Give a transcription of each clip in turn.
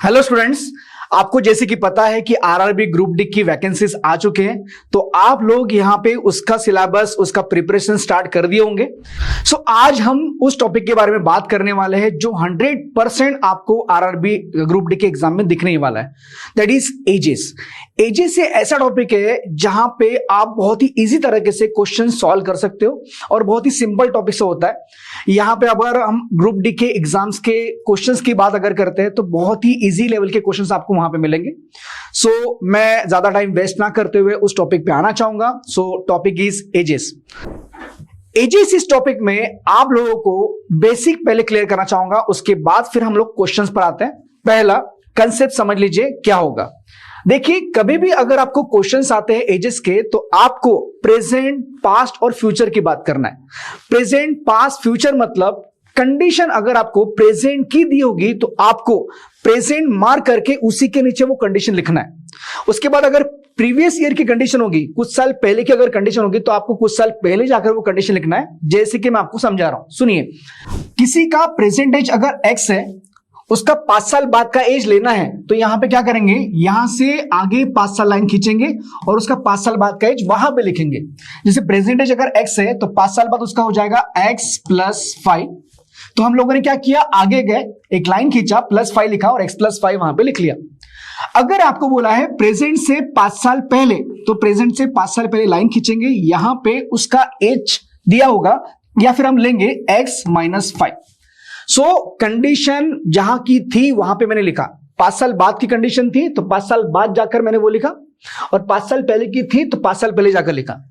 Hello students, आपको जैसे कि पता है कि आरआरबी ग्रुप डी की वैकेंसीज आ चुके हैं, तो आप लोग यहाँ पे उसका सिलेबस, उसका प्रिपरेशन स्टार्ट कर दिए होंगे। सो आज हम उस टॉपिक के बारे में बात करने वाले हैं जो 100% आपको आरआरबी ग्रुप डी के एग्जाम में दिखने ही वाला है, दैट इज एजेस। एजेस ये ऐसा टॉपिक है जहां पे आप बहुत ही इजी तरीके से क्वेश्चन सॉल्व कर सकते हो और बहुत ही सिंपल टॉपिक से होता है। यहाँ पे अगर हम ग्रुप डी के एग्जाम्स के क्वेश्चंस की बात अगर करते हैं तो बहुत ही इजी लेवल के क्वेश्चंस आपको वहां पे मिलेंगे। सो मैं ज्यादा टाइम वेस्ट ना करते हुए उस टॉपिक पे आना चाहूंगा। So topic is ages. Ages इस टॉपिक में आप लोगों को बेसिक पहले क्लियर करना चाहूंगा, उसके बाद फिर हम लोग क्वेश्चंस पर आते हैं। पहला कंसेप्ट समझ लीजिए क्या होगा। देखिए, कभी भी अगर आपको क्वेश्चंस आते हैं एजेस के, तो आपको प्रेजेंट, पास्ट और फ्यूचर की बात करना है। प्रेजेंट, पास्ट, फ्यूचर मतलब कंडीशन अगर आपको प्रेजेंट की दी होगी तो आपको प्रेजेंट मार्क करके उसी के नीचे वो कंडीशन लिखना है। उसके बाद अगर प्रीवियस ईयर की कंडीशन होगी, कुछ साल पहले की अगर कंडीशन होगी, तो आपको कुछ साल पहले जाकर वो कंडीशन लिखना है। जैसे कि मैं आपको समझा रहा हूं, सुनिए। किसी का प्रेजेंट एज अगर एक्स है, उसका 5 साल बाद का एज लेना है, तो यहां पे क्या करेंगे, यहां से आगे 5 साल लाइन खींचेंगे और उसका 5 साल बाद का एज वहां पे लिखेंगे। जैसे प्रेजेंट एज अगर एक्स है तो 5 साल बाद उसका हो जाएगा एक्स प्लस 5। तो हम लोगों ने क्या किया, आगे गए, एक लाइन खींचा, प्लस 5 लिखा और एक्स प्लस 5 वहां पे लिख लिया। अगर आपको बोला है प्रेजेंट से 5 साल पहले, तो प्रेजेंट से 5 साल पहले लाइन खींचेंगे, यहां पे उसका एज दिया होगा, या फिर हम लेंगे एक्स माइनस 5। सो कंडीशन जहां की थी वहां पे मैंने लिखा। 5 साल बाद की कंडीशन थी तो 5 साल बाद जाकर मैंने वो लिखा, और 5 साल पहले की थी तो 5 साल पहले जाकर लिखा।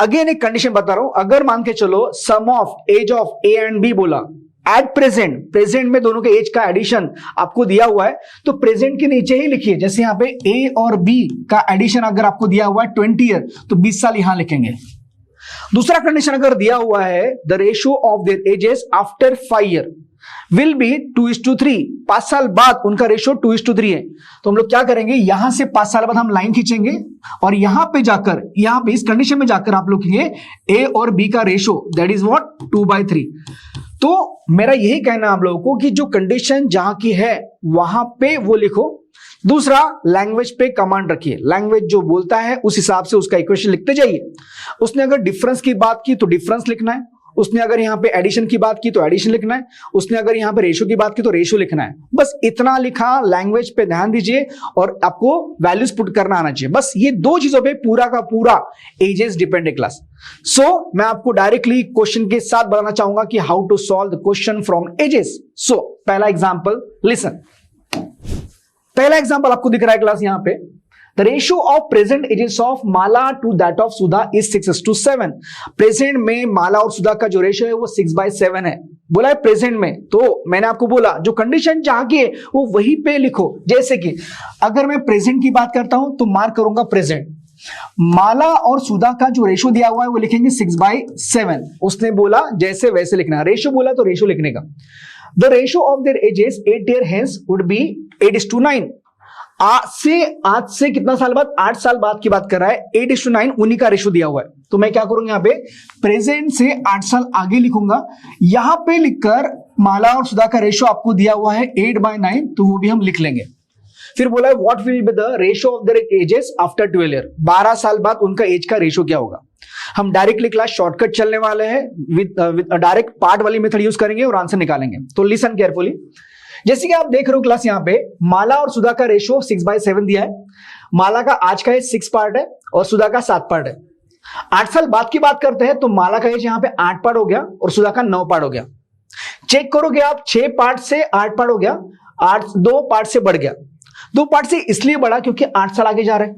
अगेन एक कंडीशन बता रहा हूं, अगर मान के चलो sum of age of A and B बोला, एट प्रेजेंट, प्रेजेंट में दोनों के एज का एडिशन आपको दिया हुआ है, तो प्रेजेंट के नीचे ही लिखिए। जैसे यहां पे ए और बी का एडिशन अगर आपको दिया हुआ है 20 ईयर, तो 20 साल यहां लिखेंगे। दूसरा कंडीशन अगर दिया हुआ है, the ratio of their ages after 5 year will B 2:3। 5 साल बाद उनका रेशियो 2:3 है, तो हम लोग क्या करेंगे, यहां से 5 साल बाद हम लाइन खींचेंगे और यहां पे जाकर, यहां पे इस कंडीशन में जाकर आप लोग लिखेंगे ए और बी का रेशियो, दैट इज व्हाट, 2/3। तो मेरा यही कहना है आप लोगों को कि जो कंडीशन जहां की है वहां पे वो लिखो। दूसरा, लैंग्वेज पे कमांड रखिए। लैंग्वेज जो बोलता है उस हिसाब से उसका इक्वेशन लिखते जाइए। उसने अगर डिफरेंस की बात की तो डिफरेंस लिखना है, उसने अगर यहां पे एडिशन की बात की तो एडिशन लिखना है, उसने अगर यहां पे रेशियो की बात की तो रेशियो लिखना है। बस इतना लिखा। लैंग्वेज पे ध्यान दीजिए और आपको वैल्यूज पुट करना आना चाहिए। बस ये 2 चीजों पे पूरा का पूरा एजेस डिपेंड है क्लास। सो मैं आपको डायरेक्टली क्वेश्चन के साथ बताना चाहूंगा कि how to solve the question from ages. So पहला एग्जांपल, लिसन। पहला एग्जांपल आपको दिख रहा है क्लास यहां पे, the ratio of present ages of Mala to that of Sudha is 6:7। Present में माला और सुधा का जो रेशियो है वो 6/7 है। बोला है प्रेजेंट में, तो मैंने आपको बोला जो कंडीशन जहां की है वो वहीं पे लिखो। जैसे कि अगर मैं प्रेजेंट की बात करता हूं तो मार्क करूंगा प्रेजेंट। माला और सुधा का जो रेशियो दिया हुआ है वो लिखेंगे 6/7। उसने बोला जैसे वैसे लिखना, रेशियो बोला तो रेशियो लिखने का। The ratio of their edges 8 year hence would be 8:9। आज से कितना साल बाद, 8 साल बाद की बात कर रहा है। 8:9 उन्हीं का रेशियो दिया हुआ है। तो मैं क्या करूंगा, यहां पे प्रेजेंट से 8 साल आगे लिखूंगा। यहां पे लिखकर माला और सुधा का रेशियो आपको दिया हुआ है 8/9, तो वो भी हम लिख लेंगे। फिर बोला है what will be the ratio of their ages after 12 year. 12 साल बाद उनका एज का रेशियो क्या होगा। हम डायरेक्टली क्लास शॉर्टकट चलने वाले हैं, विद डायरेक्ट पार्ट वाली मेथड यूज करेंगे और आंसर निकालेंगे। तो लिसन केयरफुली। जैसे कि आप देख रहे हो क्लास, यहां पे माला और सुधा का रेशियो 6/7 दिया है। माला का आज का एज 6 पार्ट है और सुधा का 7 पार्ट है। 8 साल बाद की बात करते हैं तो माला का एज यहां पे 8 पार्ट हो गया और सुधा का 9 पार्ट हो गया। चेक करोगे आप, 6 पार्ट से 8 पार्ट हो गया, 2 पार्ट से बढ़ गया। 2 पार्ट से इसलिए बढ़ा क्योंकि 8 साल आगे जा रहे हैं।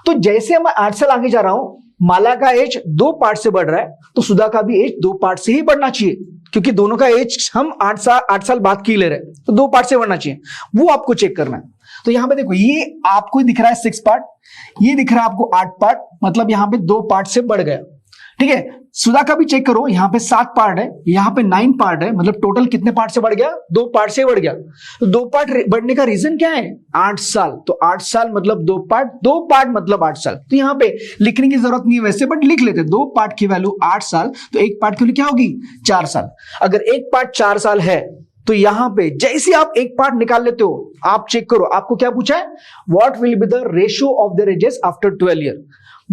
तो जैसे मैं 8 साल आगे जा रहा हूं, माला का एज 2 पार्ट से बढ़ रहा है, तो सुधा का भी एज 2 पार्ट से ही बढ़ना चाहिए, क्योंकि दोनों का एज हम 8 साल बाद की ले रहे हैं, तो 2 पार्ट से बढ़ना चाहिए। वो आपको चेक करना है। तो यहां पे देखो, ये आपको दिख रहा है 6 पार्ट, ये दिख रहा है आपको 8 पार्ट, मतलब यहां पे 2 पार्ट से बढ़ गया। ठीक है, सुधा का भी चेक करो, यहां पे 7 पार्ट है, यहां पे 9 पार्ट है, मतलब टोटल कितने पार्ट से बढ़ गया, 2 पार्ट से बढ़ गया। तो 2 पार्ट बढ़ने का रीजन क्या है, 8 साल। तो 8 साल मतलब 2 पार्ट, 2 पार्ट मतलब 8 साल। तो यहां पे लिखने की जरूरत नहीं है वैसे, बट लिख लेते। 2 पार्ट की वैल्यू 8 साल, तो 1 पार्ट की वैल्यू क्या होगी, 4 साल। अगर 1 पार्ट 4 साल है तो यहां पे जैसे आप एक पार्ट निकाल लेते हो, आप चेक करो, आपको क्या पूछा है, what will be the ratio of their ages after 12 year.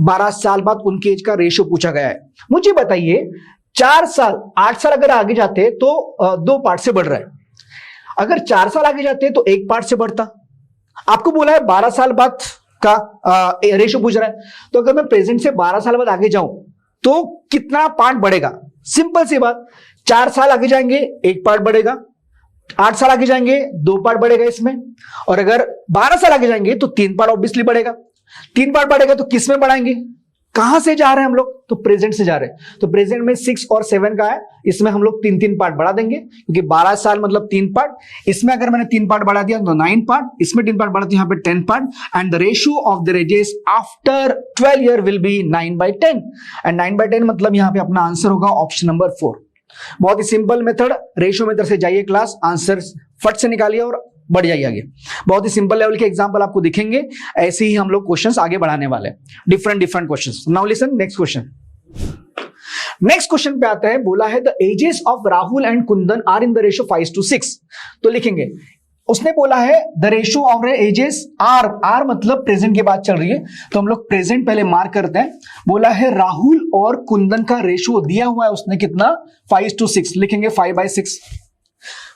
12 साल बाद उनके एज का रेशियो पूछा गया है। मुझे बताइए 4 साल 8 साल अगर आगे जाते तो 2 पार्ट से बढ़ रहा है, अगर 4 साल आगे जाते तो 1 पार्ट से बढ़ता। आपको बोला है 12 साल बाद का रेशियो पूछ रहा है, तो अगर मैं प्रेजेंट से 12 साल बाद आगे जाऊं तो कितना पार्ट बढ़ेगा। सिंपल सी बात, 4 साल आगे जाएंगे 1 पार्ट बढ़ेगा, 8 साल आगे जाएंगे 2 पार्ट बढ़ेगा इसमें, और अगर 12 साल आगे जाएंगे तो 3 पार्ट ऑब्वियसली बढ़ेगा। 3 पार्ट बढ़ेगा तो किस में बढ़ाएंगे, कहां से जा रहे हैं हम लोग, तो प्रेजेंट से जा रहे हैं। तो प्रेजेंट में 6 और 7 का है, इसमें हम लोग 3-3 पार्ट बढ़ा देंगे, क्योंकि 12 साल मतलब 3 पार्ट, इसमें अगर मैंने 3 पार्ट बढ़ा दिया तो 9 पार्ट, इसमें 3 पार्ट बढ़ा तो यहां पे 10 part, and the ratio of the ages after 12 year will be 9/10, and 9/10 मतलब यहां पे अपना आंसर होगा ऑप्शन नंबर 4। बहुत ही सिंपल मेथड, रेशियो मेथड से जाइए क्लास, आंसर फट से निकालिए और बढ़ जाइए आगे। बहुत ही सिंपल लेवल के एग्जांपल आपको दिखेंगे, ऐसे ही हम लोग क्वेश्चंस आगे बढ़ाने वाले हैं, different questions. Now listen next question. Next question पे आता है, बोला है the ages of Rahul and Kundan are in the ratio 5:6। तो लिखेंगे, उसने बोला है the ratio of ages are मतलब प्रेजेंट की बात चल रही है, तो हम लोग प्रेजेंट पहले मार्क करते हैं। बोला है राहुल और कुंदन का रेशियो दिया हुआ है उसने कितना, 5:6, लिखेंगे 5/6।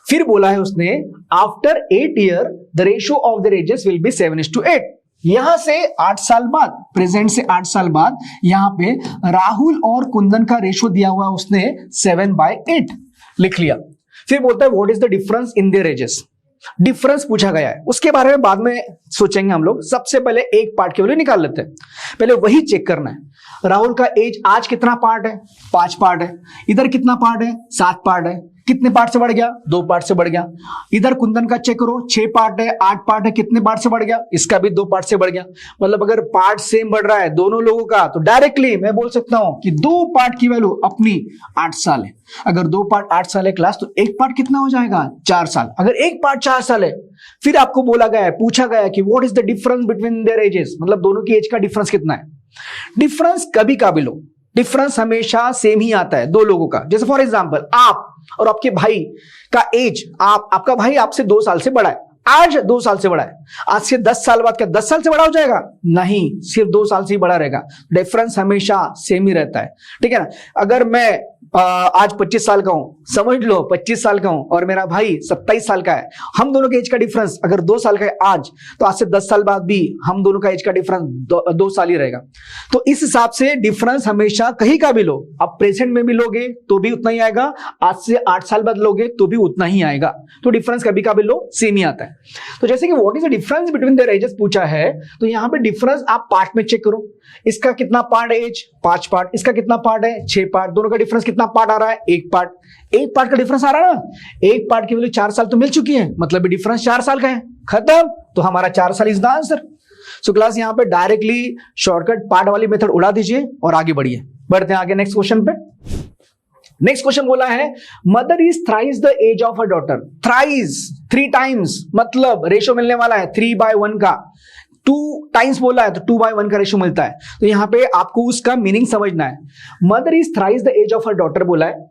फिर बोला है उसने after 8 year the ratio of the ages will be 7:8। यहां से 8 साल बाद, प्रेजेंट से 8 साल बाद, यहां पे राहुल और कुंदन का रेशियो दिया हुआ है उसने 7/8 लिख लिया। फिर बोलता है what is the difference in their edges. Difference पूछा गया है, उसके बारे में बाद में सोचेंगे हम लोग, सबसे पहले एक पार्ट की वैल्यू निकाल लेते हैं, पहले वही चेक करना है। राहुल का एज आज कितना पार्ट है, 5 पार्ट है, इधर कितना पार्ट है, 7 पार्ट है, कितने पार्ट से बढ़ गया, 2 पार्ट से बढ़ गया। इधर कुंदन का चेक करो, 6 पार्ट है, 8 पार्ट है, कितने पार्ट से बढ़ गया, इसका भी 2 पार्ट से बढ़ गया। मतलब अगर पार्ट सेम बढ़ रहा है दोनों लोगों का, तो डायरेक्टली मैं बोल सकता हूं कि 2 पार्ट की वैल्यू अपनी 8 साल है। अगर 2 पार्ट 8 साल है क्लास, तो 1 पार्ट कितना हो जाएगा, 4 साल। अगर 1 पार्ट 4 साल है, फिर आपको बोला गया है, पूछा गया है कि what is the difference between their edges, मतलब दोनों की एज का डिफरेंस कितना है। डिफरेंस कभी का भी लो, डिफरेंस हमेशा सेम ही आता है दो लोगों का। जैसे फॉर एग्जांपल आप और आपके भाई का एज, आपका भाई आपसे 2 साल से बड़ा है, आज 2 साल से बड़ा है, आज से 10 साल बाद क्या 10 साल से बड़ा हो जाएगा, नहीं, सिर्फ 2 साल से ही बड़ा रहेगा। डिफरेंस हमेशा सेम ही रहता है, ठीक है ना। अगर मैं आज 25 साल का हूं, समझ लो 25 साल का हूं, और मेरा भाई 27 साल का है, हम दोनों के एज का डिफरेंस अगर 2 साल का है आज, तो आज से 10 साल बाद भी हम दोनों का एज का डिफरेंस 2 साल ही रहेगा। तो इस हिसाब से डिफरेंस हमेशा कहीं का भी लो, आप प्रेजेंट में भी लोगे तो भी उतना ही आएगा, आज से 8 साल बाद लोगे तो भी उतना ही आएगा। तो डिफरेंस कभी का भी लो, सेम ही आता है। तो जैसे कि what is the difference between their edges पूछा है, तो यहां पे डिफरेंस आप पार्ट में चेक करो, इसका कितना पार्ट है एज, 5 पार्ट, इसका कितना पार्ट है, 6 पार्ट, दोनों का डिफरेंस कितना पार्ट आ रहा है, 1 पार्ट। 1 पार्ट का डिफरेंस आ रहा है ना, 1 पार्ट की वैल्यू 4 साल तो मिल चुकी है, मतलब डिफरेंस 4 साल का है, खत्म। तो हमारा 4 साल is the answer. So class यहां पे डायरेक्टली शॉर्टकट पार्ट वाली मेथड उड़ा दीजिए और आगे बढ़िए। बढ़ते हैं आगे नेक्स्ट क्वेश्चन पे। नेक्स्ट क्वेश्चन बोला है mother is thrice the age of a daughter. Thrice 3 times, मतलब रेशियो मिलने वाला है 3/1 का। 2 टाइम्स बोला है तो 2/1 का रेशियो मिलता है। तो यहां पे आपको उसका मीनिंग समझना है। Mother is thrice the age of a daughter बोला है,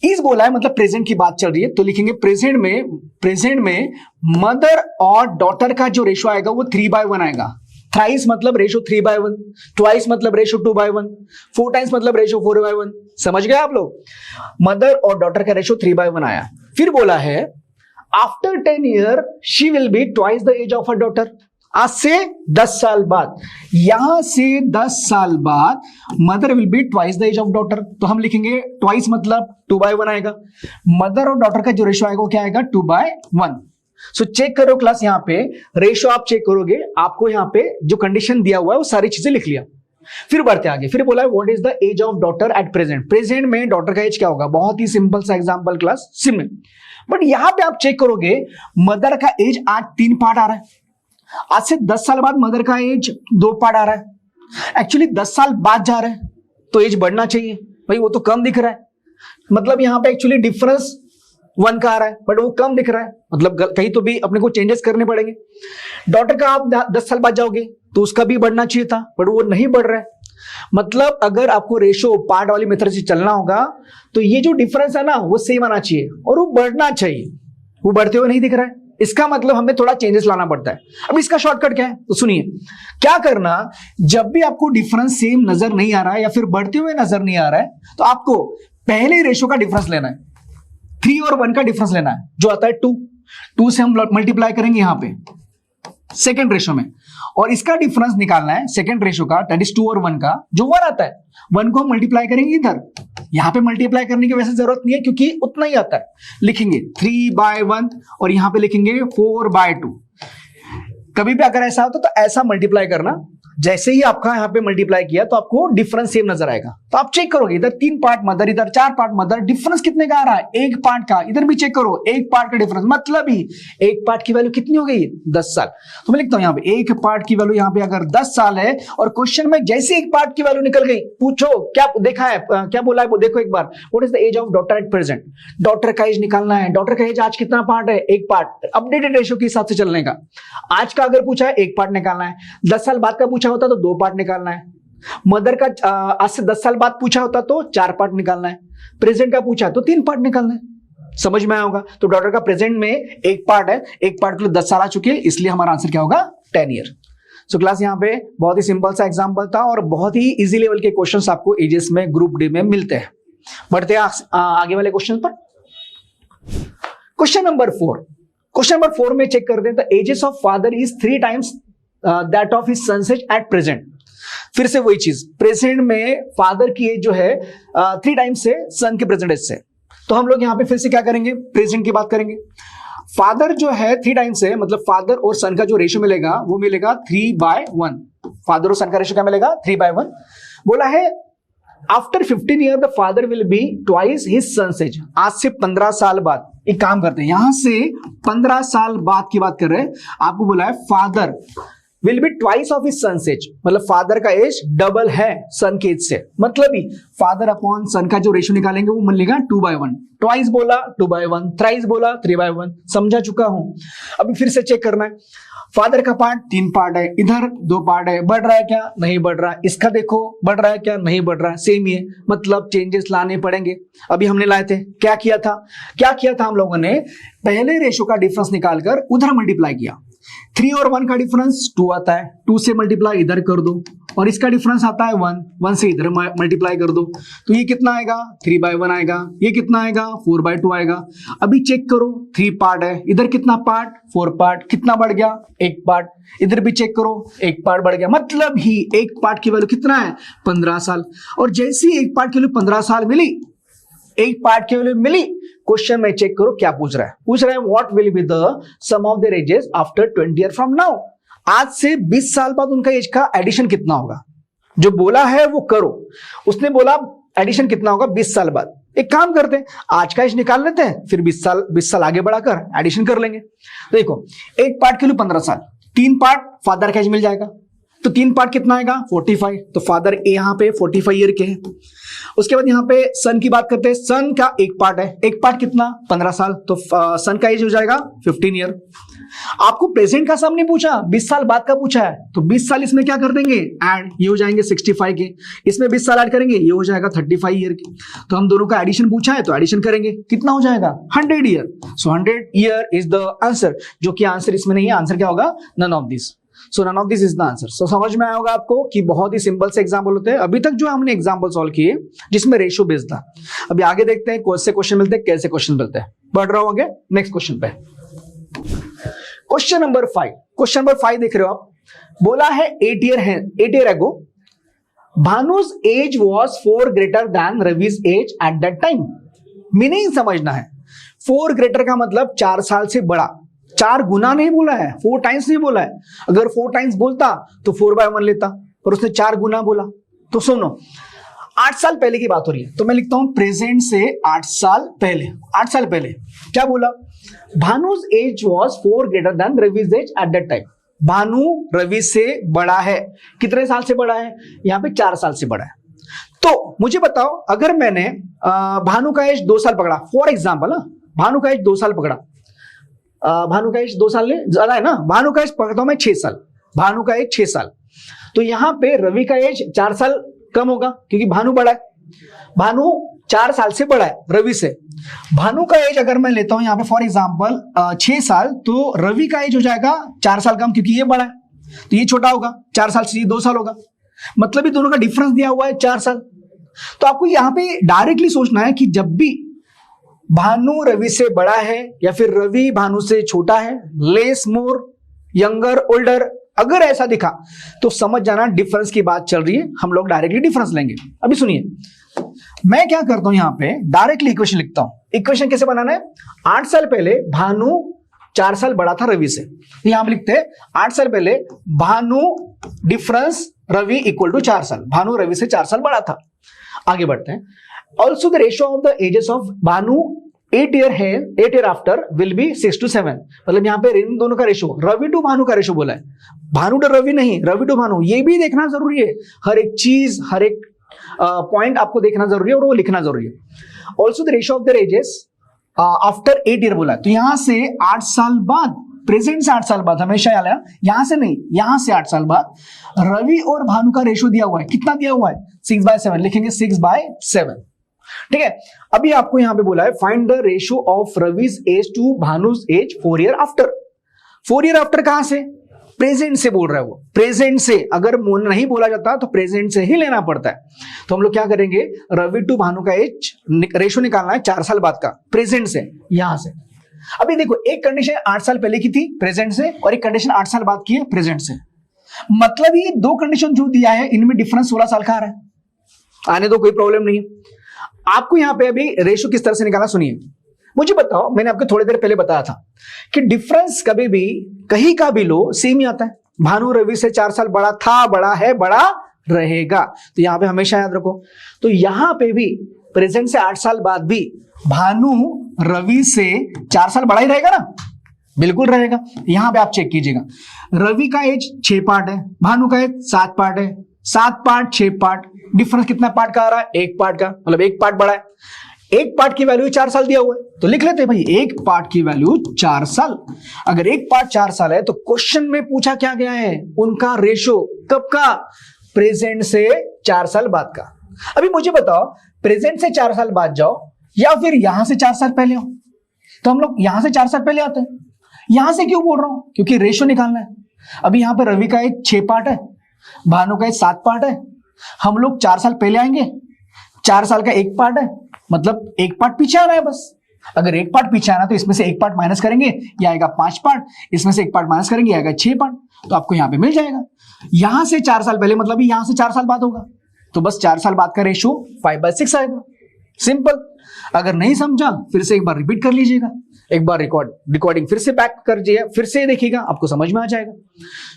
इज बोला है मतलब प्रेजेंट की बात चल रही है, तो लिखेंगे प्रेजेंट में मदर और डॉटर का जो रेशियो आएगा वो 3/1 आएगा। थ्राइस मतलब रेशियो 3/1, ट्वाइस मतलब रेशियो 2/1, 4 टाइम्स मतलब रेशियो 4/1। समझ गए आप लोग, मदर और डॉटर का रेशियो 3/1 आया। फिर बोला है after 10 year she will be twice the age of a daughter. आज से 10 साल बाद, यहां से 10 साल बाद mother will be twice the age of daughter. तो हम लिखेंगे ट्वाइस मतलब 2/1 आएगा, मदर और डॉटर का जो रेशियो आएगा वो क्या आएगा 2/1। सो चेक करो क्लास, यहां पे रेशियो आप चेक करोगे, आपको यहां पे जो कंडीशन दिया हुआ है वो सारी चीजें लिख लिया। फिर बढ़ते आगे, फिर बोला है what is the age of daughter at present. Present में डॉटर का एज क्या होगा, बहुत ही सिंपल सा एग्जांपल क्लास, सिंपल। बट यहां पे आप चेक करोगे मदर का एज आज 3 पार्ट आ रहा है, आज से 10 साल बाद मदर का एज 2 पार्ट आ रहा है। एक्चुअली 10 साल बाद जा रहे हैं तो एज बढ़ना चाहिए भाई, वो तो कम दिख रहा है, मतलब यहां पे एक्चुअली डिफरेंस 1 का आ रहा है बट वो कम दिख रहा है, मतलब कहीं तो भी अपने को चेंजेस करने पड़ेंगे। डॉटर का आप 10 साल बाद जाओगे तो उसका भी बढ़ना चाहिए था बट वो नहीं बढ़ रहा है। मतलब अगर आपको रेशो पार्ट वाली मेथड से चलना होगा तो ये जो डिफरेंस है ना वो सेम आना चाहिए और वो बढ़ना चाहिए। वो बढ़ते हुए नहीं दिख रहा है, इसका मतलब हमें थोड़ा चेंजेस लाना पड़ता है। अब इसका शॉर्टकट क्या है, तो सुनिए क्या करना, जब भी आपको डिफरेंस सेम नजर नहीं आ रहा है या फिर बढ़ते हुए नजर नहीं आ रहा है, तो आपको पहले रेशो का डिफरेंस लेना है, 3 और 1 का डिफरेंस लेना है, जो आता है 2 से हम मल्टीप्लाई करेंगे यहां पे सेकेंड रेशो में, और इसका डिफरेंस निकालना है सेकेंड रेशो का, दैट इज 2 और 1 का, जो 1 आता है 1 को हम मल्टीप्लाई करेंगे इधर, यहां पे मल्टीप्लाई करने की वैसे जरूरत नहीं है क्योंकि उतना ही आता है, लिखेंगे 3/1 और यहां पे लिखेंगे 4/2। कभी भी अगर ऐसा होता तो ऐसा मल्टीप्लाई करना, जैसे ही आपका यहां पे मल्टीप्लाई किया तो आपको डिफरेंस सेम नजर आएगा, तो आप चेक करोगे इधर 3 पार्ट मदर, इधर 4 पार्ट मदर, डिफरेंस कितने का आ रहा है, 1 पार्ट का, इधर भी चेक करो 1 पार्ट का डिफरेंस, मतलब ही 1 पार्ट की वैल्यू कितनी हो गई, 10 साल। तो मैं लिखता हूं यहां पे 1 पार्ट की वैल्यू यहां पे अगर 10 साल है, और क्वेश्चन में जैसे 1 पार्ट की वैल्यू निकल गई, पूछो क्या देखा है, क्या बोला है, देखो एक बार, what is the age of daughter at present, daughter का एज निकालना है, डॉटर का एज आज कितना पार्ट है, 1 पार्ट, अपडेटेड रेशियो के हिसाब से चलने का। आज का अगर पूछा है 1 पार्ट निकालना है, 10 साल बाद का पूछा होता तो 2 पार्ट निकालना है, मदर का आज से 10 साल बाद पूछा होता तो 4 पार्ट निकालना है, प्रेजेंट का पूछा तो 3 पार्ट निकालना है। समझ में आया होगा। तो डॉटर का प्रेजेंट में 1 पार्ट है, 1 पार्ट के लिए 10 साल आ चुके हैं, इसलिए हमारा आंसर क्या होगा, 10 ईयर। सो क्लास यहाँ पे बहुत ही सिंपल सा एग्जांपल था और बहुत ही इजी लेवल के क्वेश्चंस आपको एजीएस में ग्रुप डी में मिलते हैं। बढ़ते हैं आगे वाले क्वेश्चन पर। क्वेश्चन नंबर 4 में चेक करते हैं, the ages of father is 3 times that of his son's age at present. फिर से वही चीज, प्रेजेंट में फादर की एज जो है 3 टाइम्स से सन के प्रेजेंट एज से। तो हम लोग यहां पे फिर से क्या करेंगे, प्रेजेंट की बात करेंगे। फादर जो है 3 टाइम्स है, मतलब फादर और सन का जो रेशियो मिलेगा वो मिलेगा 3/1। फादर और सन का रेशियो क्या मिलेगा, 3/1। बोला है after 15 year the father will be twice his son's age. आज से 15 साल बाद, एक काम करते हैं, यहां से 15 साल बाद की बात कर रहे हैं, आपको बोला है father will be twice of his son's age, मतलब फादर का एज डबल है सन के एज से, मतलब ही फादर अपॉन सन का जो रेशियो निकालेंगे वो मिलेगा 2/1। ट्वाइस बोला 2/1, थ्राइस बोला 3/1, समझा चुका हूं। अभी फिर से चेक करना है, फादर का पार्ट 3 पार्ट है, इधर 2 पार्ट है, बढ़ रहा है क्या, नहीं बढ़ रहा है, इसका देखो बढ़ रहा है क्या, नहीं बढ़ रहा है, सेम ही है, मतलब चेंजेस लाने पड़ेंगे। अभी हमने लाए थे, क्या किया था हम लोगों ने, पहले रेशियो का डिफरेंस निकालकर उधर मल्टीप्लाई किया। 3 और 1 का डिफरेंस 2 आता है, 2 से मल्टीप्लाई इधर कर दो, और इसका डिफरेंस आता है 1 से इधर मल्टीप्लाई कर दो, तो ये कितना आएगा, 3/1 आएगा, ये कितना आएगा, 4/2 आएगा। अभी चेक करो 3 पार्ट है, इधर कितना पार्ट, 4 पार्ट, कितना बढ़ गया, 1 पार्ट, इधर भी चेक करो 1 पार्ट बढ़ गया, मतलब ही 1 पार्ट की वैल्यू कितना है, 15 साल। और जैसे ही 1 पार्ट की वैल्यू 15 साल मिली, 1 पार्ट की वैल्यू मिली, क्वेश्चन में चेक करो क्या पूछ रहा है, what will be the sum of their ages after 20 year from now. आज से 20 साल बाद उनका एज का एडिशन कितना होगा, जो बोला है वो करो। उसने बोला एडिशन कितना होगा 20 साल बाद, एक काम करते हैं आज का एज निकाल लेते हैं, फिर 20 साल आगे बढ़ाकर एडिशन कर लेंगे। देखो 1 पार्ट के लिए 15 साल, 3 पार्ट फादर का एज मिल जाएगा, तो 3 पार्ट कितना आएगा 45, तो फादर यहाँ पे 45 ईयर के हैं। उसके बाद यहाँ पे सन की बात करते हैं, सन का 1 पार्ट है, 1 पार्ट कितना 15 साल, तो सन का एज हो जाएगा 15 ईयर। आपको प्रेजेंट का सम नहीं पूछा, 20 साल बाद का पूछा है, तो 20 साल इसमें क्या कर देंगे ऐड, ये हो जाएंगे 65 के, इसमें 20 साल ऐड करेंगे, ये हो जाएगा 35 ईयर के। तो हम दोनों का एडिशन पूछा है तो एडिशन करेंगे, कितना हो जाएगा 100 year. So 100 year is the answer, जो कि आंसर इसमें नहीं है, आंसर क्या होगा, none of this. So none of this is the answer. So समझ में आया होगा आपको कि बहुत ही सिंपल से एग्जाम्पल होते हैं अभी तक जो हमने एग्जाम्पल सॉल्व किए जिसमें रेशियो बेस्ड था। अभी आगे देखते हैं कौन से क्वेश्चन मिलते हैं, कैसे क्वेश्चन मिलते हैं। बढ़ रहा हूं आगे नेक्स्ट क्वेश्चन पे। क्वेश्चन नंबर 5 देख रहे हो आप, बोला है 8 year ago Bhanu's age was 4 greater than Ravi's age at that time. Meaning समझना है, 4 ग्रेटर का मतलब 4 साल से बड़ा, 4 गुना नहीं बोला है, 4 टाइम्स नहीं बोला है। अगर 4 टाइम्स बोलता तो 4/1 लेता, पर उसने 4 गुना बोला। तो सुनो 8 साल पहले की बात हो रही है, तो मैं लिखता हूं प्रेजेंट से 8 साल पहले। 8 साल पहले क्या बोला, Bhanu's age was 4 greater than Ravi's age at that time. Bhanu Ravi से बड़ा है, कितने साल से बड़ा है, यहां पे 4 साल से बड़ा है। तो मुझे बताओ अगर मैंने भानु का एज 2 साल पकड़ा, फॉर एग्जाम्पल भानु का एज 2 साल पकड़ा, भानु का एज 2 साल ज्यादा है ना, भानु का एज पकड़ता हूं मैं 6 साल, भानु का एज 6 साल, तो यहां पे रवि का एज 4 साल कम होगा क्योंकि भानु बड़ा है। भानु 4 साल से बड़ा है रवि से। भानु का एज अगर मैं लेता हूं यहां पे फॉर एग्जांपल 6 साल, तो रवि का एज हो जाएगा 4 साल कम, क्योंकि ये बड़ा है तो ये छोटा होगा, 4 साल से ये 2 साल होगा, मतलब ये दोनों का डिफरेंस दिया हुआ है 4 साल। तो आपको यहां पे डायरेक्टली सोचना है कि जब भी भानु रवि से बड़ा है या फिर रवि भानु से छोटा है, लेस, मोर, यंगर, ओल्डर, अगर ऐसा दिखा तो समझ जाना डिफरेंस की बात चल रही है, हम लोग डायरेक्टली डिफरेंस लेंगे। अभी सुनिए, मैं क्या करता हूं यहां पे डायरेक्टली इक्वेशन लिखता हूं। इक्वेशन कैसे बनाना है? 8 साल पहले भानु 4 साल बड़ा था रवि से, यहां पे लिखते हैं 8 साल पहले Bhanu difference Ravi equal to 4 साल, भानु रवि से 4 साल बड़ा था। आगे बढ़ते हैं। Also the ratio of the ages of Bhanu 8 year after will be 6 to 7, मतलब यहां पे इन दोनों का रेशियो, रवि टू भानु का रेशियो बोला है, भानु टू रवि नहीं, रवि टू भानु। ये भी देखना जरूरी है, हर एक चीज, हर एक पॉइंट आपको देखना जरूरी है और वो लिखना जरूरी है। Also the ratio of the ages after 8 year बोला है, तो यहां से 8 साल बाद, प्रेजेंट से 8 साल बाद, हमेशा याद है, यहां से नहीं, यहां से 8 साल बाद रवि और भानु का रेशियो दिया हुआ है। कितना दिया हुआ है? 6/7, लिखेंगे 6/7। ठीक है। अभी आपको यहां पे बोला है find the ratio of Ravi's age to Bhanu's age 4 year after. 4 year after कहां से? प्रेजेंट से बोल रहा है वो, प्रेजेंट से। अगर नहीं बोला जाता तो प्रेजेंट से ही लेना पड़ता है। तो हम लोग क्या करेंगे, रवि टू भानु का एज रेशियो निकालना है 4 साल बाद का, प्रेजेंट से, यहां से। अभी देखो, एक कंडीशन 8 साल पहले की थी प्रेजेंट से, और एक कंडीशन 8 साल बाद की है प्रेजेंट से। मतलब ये 2 कंडीशन जो दिया है इनमें डिफरेंस 16 साल का आ रहा है, आने दो, कोई प्रॉब्लम नहीं है। आपको यहां पे अभी रेशियो किस तरह से निकालना सुनिए। मुझे बताओ, मैंने आपको थोड़ी देर पहले बताया था कि डिफरेंस कभी भी कहीं का भी लो सेम ही आता है। भानु रवि से 4 साल बड़ा था, बड़ा है, बड़ा रहेगा, तो यहां पे हमेशा याद रखो। तो यहां पे भी प्रेजेंट से 8 साल बाद भी भानु रवि से 4 साल बड़ा ही रहेगा ना, बिल्कुल रहेगा। यहां पे आप चेक कीजिएगा, रवि का एज 6 पार्ट है, भानु का एज 7 पार्ट है, 7 पार्ट 6 पार्ट, डिफरेंस कितना पार्ट का आ रहा है? 1 पार्ट का, मतलब 1 पार्ट बड़ा है। 1 पार्ट की वैल्यू 4 साल दिया हुआ है, तो लिख लेते हैं भाई 1 पार्ट की वैल्यू 4 साल। अगर 1 पार्ट 4 साल है तो क्वेश्चन में पूछा क्या गया है? उनका रेशो कब का? प्रेजेंट से 4 साल बाद का। अभी मुझे बताओ, प्रेजेंट से 4 साल बाद जाओ या फिर यहां से 4 साल पहले हो? तो हम लोग यहां से 4 साल पहले आते हैं। यहां से क्यों बोल रहा हूं? क्योंकि रेशो निकालना है। अभी यहां पर रवि का एक 6 पार्ट है, भानु का एक 7 पार्ट है, हम लोग 4 साल पहले आएंगे, 4 साल का 1 पार्ट है, मतलब 1 पार्ट पीछे आना है बस। अगर 1 पार्ट पीछे आना तो इसमें से 1 पार्ट माइनस करेंगे, ये आएगा 5 पार्ट, इसमें से 1 पार्ट माइनस करेंगे, आएगा 6 पार्ट, तो आपको यहां पे मिल जाएगा। यहां से 4 साल पहले मतलब यहां से 4 साल बाद होगा, तो बस 4 साल बाद का रेशियो 5/6 आएगा। सिंपल। अगर नहीं समझा फिर से एक बार रिपीट कर लीजिएगा, एक बार रिकॉर्डिंग फिर से बैक कर दीजिए, फिर से देखिएगा, आपको समझ में आ जाएगा।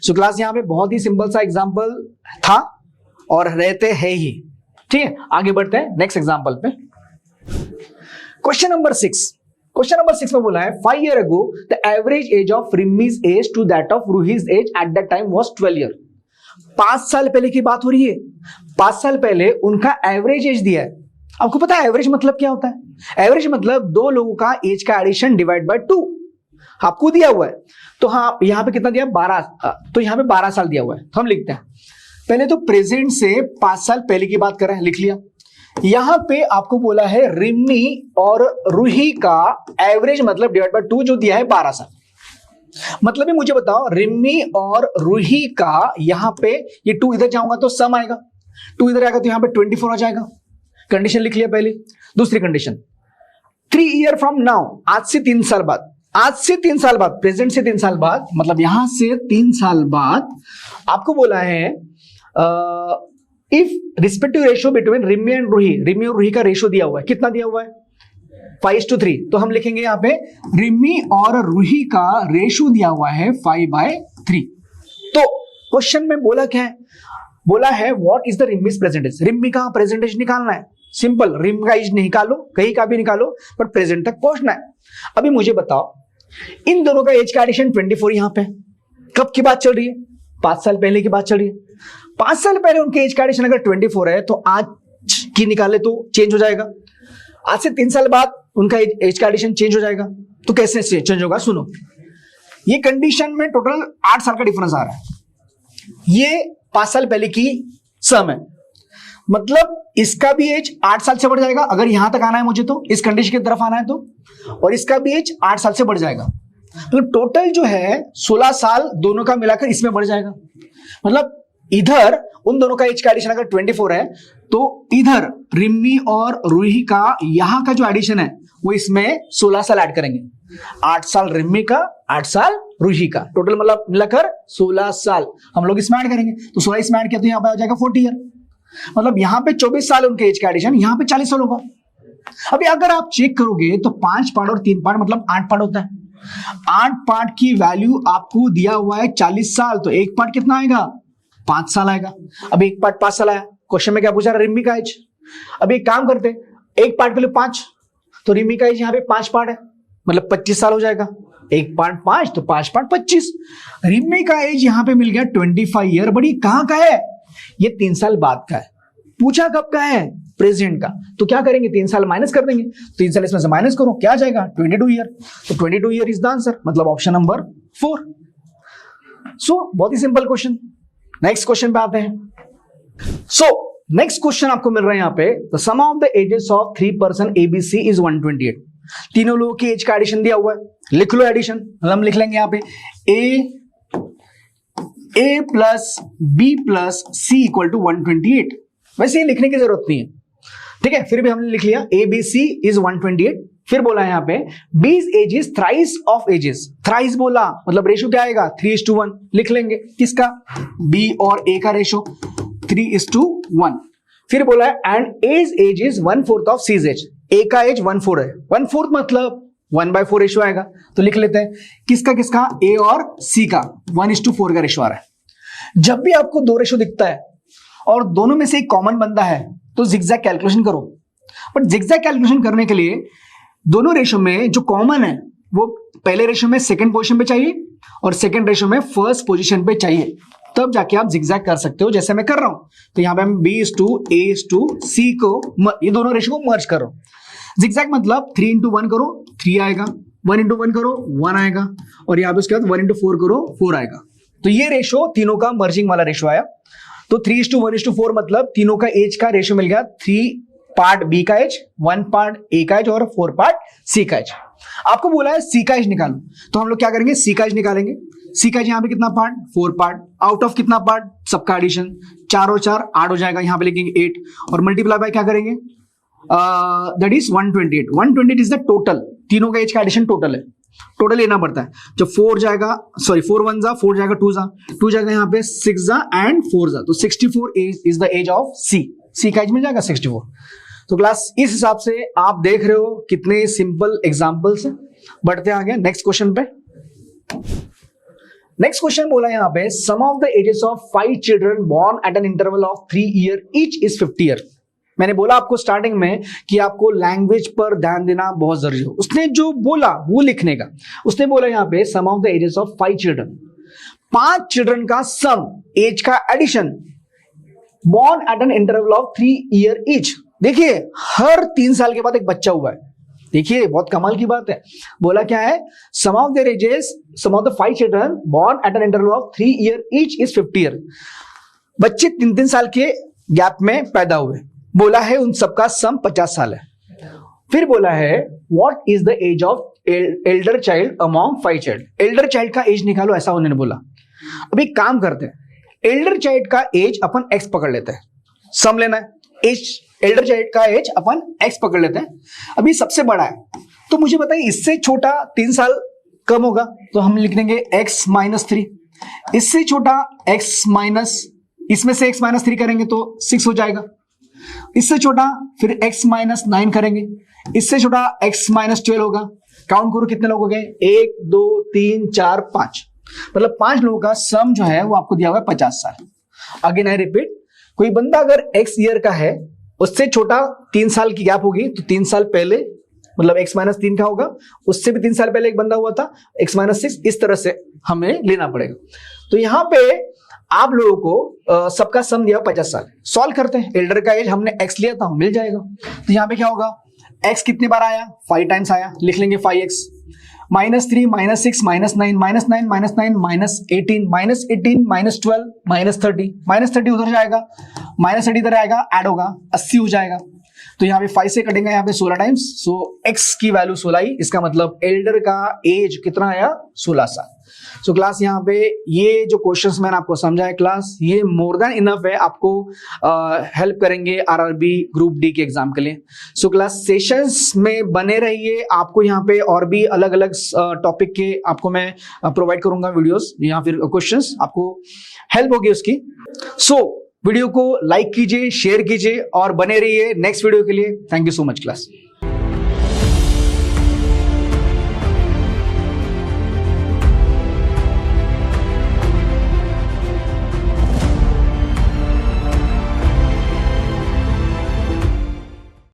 सो क्लास यहाँ पे बहुत ही सिंपल सा एग्जांपल था और रहते हैं ही। ठीक है, आगे बढ़ते हैं नेक्स्ट एग्जांपल पे। क्वेश्चन नंबर 6 में बोला है 5 years ago the average age of Rimmi's age to that of Ruhi's age at that time was 12 years। 5 साल पहले की बात हो रही है। 5 साल पहले उनका एवरेज एज दिया है। आपको पता है एवरेज मतलब क्या होता है? एवरेज मतलब 2 लोगों का एज का एडिशन डिवाइड बाय 2 आपको दिया हुआ है। तो हाँ, यहां पे कितना दिया? 12। तो यहां पे 12 साल दिया हुआ है, तो हम लिखते हैं पहले तो प्रेजेंट से 5 साल पहले की बात कर रहे हैं, लिख लिया। यहां पे आपको बोला है रिम्मी और रूही का एवरेज मतलब डिवाइड बाय 2 जो दिया है 12 साल। मतलब मुझे बताओ, रिम्मी और रूही का यहां पे ये 2 इधर जाऊंगा तो सम आएगा, 2 इधर आएगा तो यहां पे 24 आ जाएगा। कंडीशन लिख लिया पहले। दूसरी कंडीशन 3 years फ्रॉम नाउ, आज से 3 साल बाद, आज से 3 साल बाद, प्रेजेंट से 3 साल बाद, मतलब यहां से 3 साल बाद आपको बोला है if respective ratio between Rimmi and Ruhi, Rimmi और रूही का रेशियो दिया हुआ है, कितना दिया हुआ है? 5:3। तो हम लिखेंगे यहां पे रिम्मी और रूही का रेशियो दिया हुआ है 5/3। तो क्वेश्चन में बोला क्या है? बोला है what is the Rimmi's percentage. Rimmi का प्रेजेंटेज निकालना है। सिंपल, रिम का एज निकालो, कहीं का भी निकालो, पर प्रेजेंट तक पहुंचना है। अभी मुझे बताओ, इन दोनों का एज का एडिशन 24 यहां पे कब की बात चल रही है? 5 साल पहले की बात चल रही है। 5 साल पहले उनके एज का एडिशन अगर 24 है तो आज की निकाले तो चेंज हो जाएगा। आज से 3 साल बाद उनका एज का एडिशन चेंज हो जाएगा। तो कैसे चेंज होगा? सुनो, ये कंडीशन में टोटल 8 साल का डिफरेंस आ रहा है। ये 5 साल पहले की सम है, मतलब इसका भी एज 8 साल से बढ़ जाएगा अगर यहां तक आना है मुझे, तो इस कंडीशन की तरफ आना है तो, और इसका भी एज 8 साल से बढ़ जाएगा। तो टोटल जो है 16 साल दोनों का मिलाकर इसमें बढ़ जाएगा। मतलब इधर उन दोनों का एज का एडिशन अगर 24 है तो इधर रिम्मी और रूही का यहां का जो एडिशन है वो इसमें 16 साल ऐड करेंगे। 8 साल रिम्मी का, 8 साल रूही का, टोटल मतलब मिलाकर 16 साल हम लोग इसमें ऐड करेंगे। तो 16 इसमें ऐड किया तो यहां पे आ जाएगा 40 ईयर। मतलब यहां पे 24 साल उनके एज का एडिशन, यहां पे 40 साल होगा। अभी अगर आप चेक करोगे तो 5 पार्ट और 3 पार्ट मतलब 8 पार्ट होता है। 8 पार्ट की वैल्यू आपको दिया हुआ है 40 साल, तो एक पार्ट कितना आएगा? 5 साल आएगा। अब एक पार्ट 5 साल आया, क्वेश्चन में क्या पूछा रहा? रिम्मी का एज। अब एक काम करते, एक पार्ट के लिए 5, तो रिम्मी का एज यहाँ पे 5 पार्ट है, मतलब 25 साल हो जाएगा। एक पार्ट 5 तो 5 पार्ट 25। रिम्मी का एज यहाँ पे मिल गया 25 ईयर। बड़ी कहां का है? ये 3 साल बाद का है। पूछा कब का है? प्रेजेंट का। तो क्या करेंगे? 3 साल माइनस कर देंगे। 3 साल इसमें से माइनस करो, क्या आ जाएगा? 22 ईयर। तो 22 ईयर इज द आंसर, मतलब ऑप्शन नंबर 4। सो बहुत ही सिंपल क्वेश्चन। नेक्स्ट क्वेश्चन पे आते हैं। सो नेक्स्ट क्वेश्चन आपको मिल रहा है यहाँ पे, the sum of the ages of 3 person ABC is 128। तीनों लोगों की एज का एडिशन दिया हुआ है, लिख लो एडिशन। हम लिख लेंगे यहाँ पे A plus B plus C equal to 128। वैसे ये लिखने की जरूरत नहीं है, ठीक है, फिर भी हमने लिख लिया ABC इज 128। फिर बोला है यहाँ पे B's age is thrice of ages. Thrice बोला मतलब रेशो क्या आएगा? 3:1 लिख लेंगे। किसका? B और A का रेशो 3:1। फिर बोला है and A's age is 1/4 of C's age. A का एज 1/4 है, 1/4 मतलब 1/4 रेशो आएगा। तो लिख लेते हैं किसका किसका? A और C का 1:4 का रेशो आ रहा है। जब भी आपको दो रेशो दिखता है और दोनों में से एक कॉमन बंदा है तो जिगजैग कैलकुलेशन करो। बट जिगजैग कैलकुलेशन करने के लिए दोनों रेशो में जो कॉमन है वो पहले रेशो में सेकंड पोजीशन पे चाहिए और सेकंड रेशो में फर्स्ट पोजीशन पे चाहिए, तब जाके आप जिगजैग कर सकते हो, जैसे मैं कर रहा हूं। तो यहां पे मैं B:A:C को, ये दोनों रेशो को मर्ज कर रहा हूं। जिगजैग मतलब 3:1 करो 3 आएगा, 1:1 करो 1 आएगा, और यहां पे उसके बाद 1:4 करो 4 आएगा। तो ये रेशो तीनों का मर्जिंग वाला रेशो आया। तो 3:1:4 मतलब तीनों का एज का रेशो मिल गया। 3 पार्ट B का एज, 1 पार्ट A का एज और 4 पार्ट C का एज। आपको बोला है C का एज निकालो, तो हम लोग क्या करेंगे? C का एज निकालेंगे। C का एज यहाँ पे कितना पार्ट? 4 पार्ट। आउट ऑफ कितना पार्ट? सबका एडिशन 4 और 4 8 हो जाएगा, यहाँ पे लिखेंगे 8 और मल्टीप्लाई बाय क्या करेंगे? That is 128। 128 is the total, तीनों का एज का एडिशन टोटल है। टोटल लेना पड़ता है। जब 4 जाएगा, सॉरी 4 1 जा, 4 जाएगा 2 जा, 2 जाएगा यहाँ पे 6 जा एंड 4 जा, तो 64 is the age of C का एज मिल जाएगा 64। तो क्लास इस हिसाब से आप देख रहे हो कितने सिंपल एग्जांपल्स हैं। बढ़ते आगे नेक्स्ट क्वेश्चन पे। नेक्स्ट क्वेश्चन बोला यहाँ पे sum of the ages of 5 children born at an interval of 3 year each is 50 year. मैंने बोला आपको स्टार्टिंग में कि आपको लैंग्वेज पर ध्यान देना बहुत जरूरी हो। उसने जो बोला वो लिखने का, उसने बोला यहाँ पे sum of the ages of 5 children, 5 children का सम, एज का addition, born at an interval of 3 year each. देखिए हर 3 साल के बाद एक बच्चा हुआ है। देखिए बहुत कमाल की बात है। बोला क्या है? Sum of their ages, sum of the 5 children born at an interval of 3 year each is 50 year. बच्चे 3-3 साल के गैप में पैदा हुए। बोला है उन सबका सम 50 साल है। फिर बोला है what is the age of elder child among 5 child. Elder child का एज निकालो, ऐसा उन्होंने बोला। अभी काम करते हैं, एल्डर चाइल्ड का एज अपन x पकड़ लेते हैं, सम लेना है। एज एल्डर चाइल्ड का एज अपन x पकड़ लेते हैं। अभी सबसे बड़ा है तो मुझे बताइए इससे छोटा 3 साल कम होगा, तो हम लिख देंगे x - 3। इससे छोटा x माइनस, इसमें से x - 3 करेंगे तो 6 हो जाएगा। इससे छोटा फिर x - 9 करेंगे, इससे छोटा x - 12 होगा। काउंट करो कितने लोग हो गए? 1 2 3 4 5, मतलब 5 लोगों का सम जो है वो आपको दिया हुआ है 50 साल। अगेन आई रिपीट, कोई बंदा अगर x ईयर का है, उससे छोटा 3 साल की गैप होगी तो 3 साल पहले मतलब x - 3 का होगा, उससे भी 3 साल पहले एक बंदा हुआ था x - 6, इस तरह से हमें लेना पड़ेगा। तो यहां पे आप लोगों को सबका सम दिया 50 साल। सॉल्व करते हैं, एल्डर का एज हमने x लिया था, मिल जाएगा। तो यहां पे क्या होगा? x कितनी बार आया? 5 टाइम्स आया, लिख लेंगे 5x। -3 -6 -9 -9 -9 -9 -18 -18 -12 -30 -30 उधर जाएगा, माइनस 30 इधर आएगा, ऐड होगा 80 हो जाएगा। तो यहाँ पे 5 से कटेंगे यहाँ पे 16 टाइम्स, सो x की वैल्यू 16 ही, इसका मतलब एल्डर का एज कितना आया 16 साल। सो क्लास यहाँ पे ये जो क्वेश्चंस मैंने आपको समझाया क्लास, ये मोर देन इनफ है, आपको हेल्प करेंगे आरआरबी ग्रुप डी के एग्जाम के लिए। सो क्लास सेशंस में बने रहिए, आपको यहाँ पे और भी अलग अलग टॉपिक के आपको मैं प्रोवाइड करूंगा वीडियोस या फिर क्वेश्चंस, आपको हेल्प होगी उसकी। सो वीडियो को लाइक कीजिए, शेयर कीजिए और बने रहिए नेक्स्ट वीडियो के लिए। Thank you so much class.